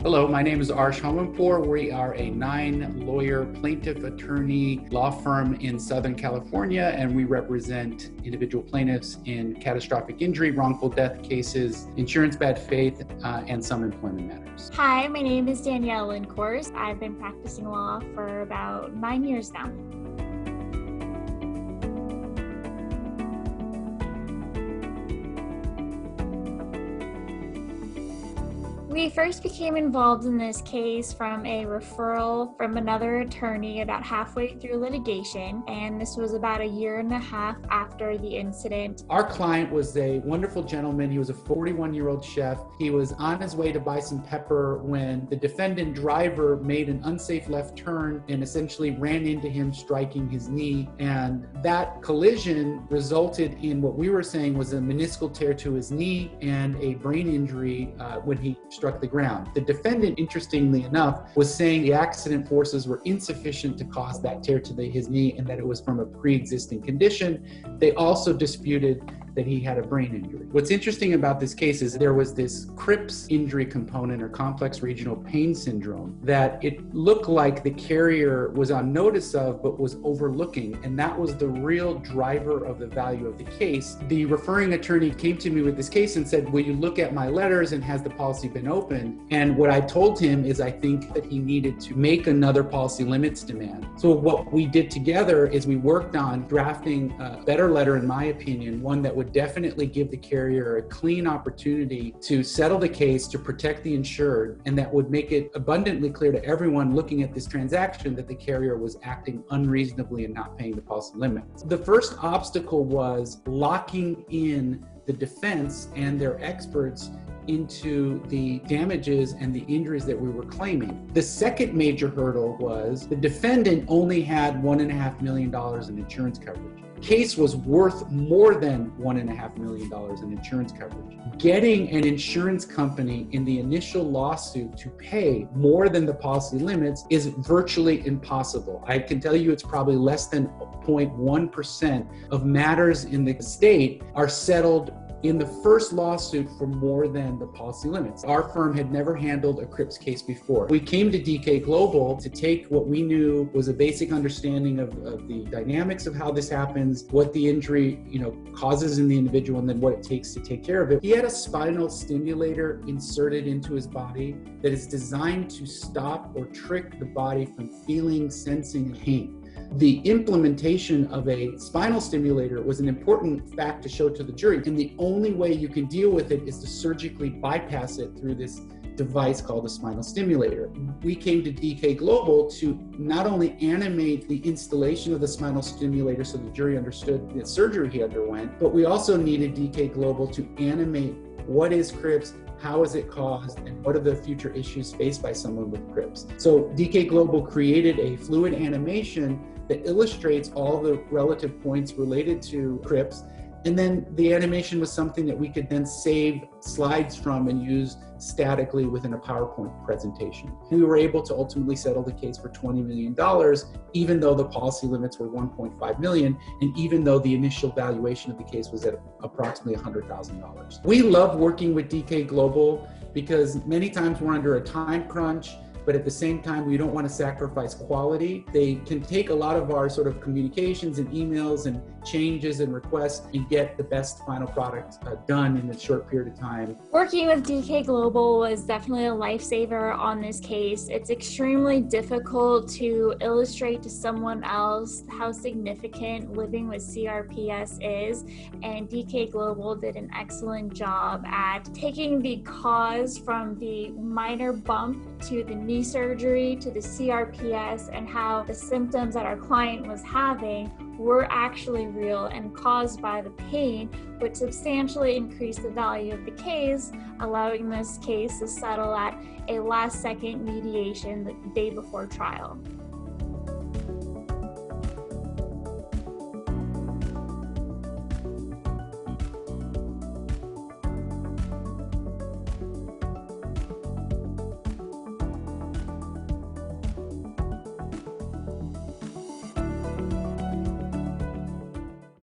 Hello, my name is Arsh Homanpour. We are a 9-lawyer plaintiff attorney law firm in Southern California, and we represent individual plaintiffs in catastrophic injury, wrongful death cases, insurance bad faith, and some employment matters. Hi, my name is Danielle Lincourse. I've been practicing law for about 9 years now. We first became involved in this case from a referral from another attorney about halfway through litigation, and this was about a year and a half after the incident. Our client was a wonderful gentleman. He was a 41-year-old chef. He was on his way to buy some pepper when the defendant driver made an unsafe left turn and essentially ran into him, striking his knee. And that collision resulted in what we were saying was a meniscal tear to his knee and a brain injury when he struck the ground. The defendant, interestingly enough, was saying the accident forces were insufficient to cause that tear to his knee and that it was from a pre-existing condition. They also disputed that he had a brain injury. What's interesting about this case is there was this CRIPS injury component, or complex regional pain syndrome, that it looked like the carrier was on notice of but was overlooking, and that was the real driver of the value of the case. The referring attorney came to me with this case and said, will you look at my letters and has the policy been opened? And what I told him is I think that he needed to make another policy limits demand. So what we did together is we worked on drafting a better letter, in my opinion, one that would definitely give the carrier a clean opportunity to settle the case, to protect the insured, and that would make it abundantly clear to everyone looking at this transaction that the carrier was acting unreasonably and not paying the policy limits. The first obstacle was locking in the defense and their experts into the damages and the injuries that we were claiming. The second major hurdle was the defendant only had $1.5 million in insurance coverage. The case was worth more than $1.5 million in insurance coverage. Getting an insurance company in the initial lawsuit to pay more than the policy limits is virtually impossible. I can tell you it's probably less than 0.1% of matters in the state are settled in the first lawsuit for more than the policy limits. Our firm had never handled a CRIPS case before. We came to DK Global to take what we knew was a basic understanding of the dynamics of how this happens, what the injury causes in the individual, and then what it takes to take care of it. He had a spinal stimulator inserted into his body that is designed to stop or trick the body from feeling, sensing pain. The implementation of a spinal stimulator was an important fact to show to the jury, and the only way you can deal with it is to surgically bypass it through this device called a spinal stimulator. We came to DK Global to not only animate the installation of the spinal stimulator so the jury understood the surgery he underwent, but we also needed DK Global to animate what is CRIPS, how is it caused, and what are the future issues faced by someone with CRIPS. So DK Global created a fluid animation that illustrates all the relative points related to CRIPS. And then the animation was something that we could then save slides from and use statically within a PowerPoint presentation. We were able to ultimately settle the case for $20 million, even though the policy limits were $1.5 million, and even though the initial valuation of the case was at approximately $100,000. We love working with DK Global because many times we're under a time crunch, but at the same time, we don't want to sacrifice quality. They can take a lot of our sort of communications and emails and changes and requests and get the best final product done in a short period of time. Working with DK Global was definitely a lifesaver on this case. It's extremely difficult to illustrate to someone else how significant living with CRPS is, and DK Global did an excellent job at taking the cause from the minor bump to the knee surgery to the CRPS and how the symptoms that our client was having were actually real and caused by the pain, which substantially increased the value of the case, allowing this case to settle at a last-second mediation the day before trial.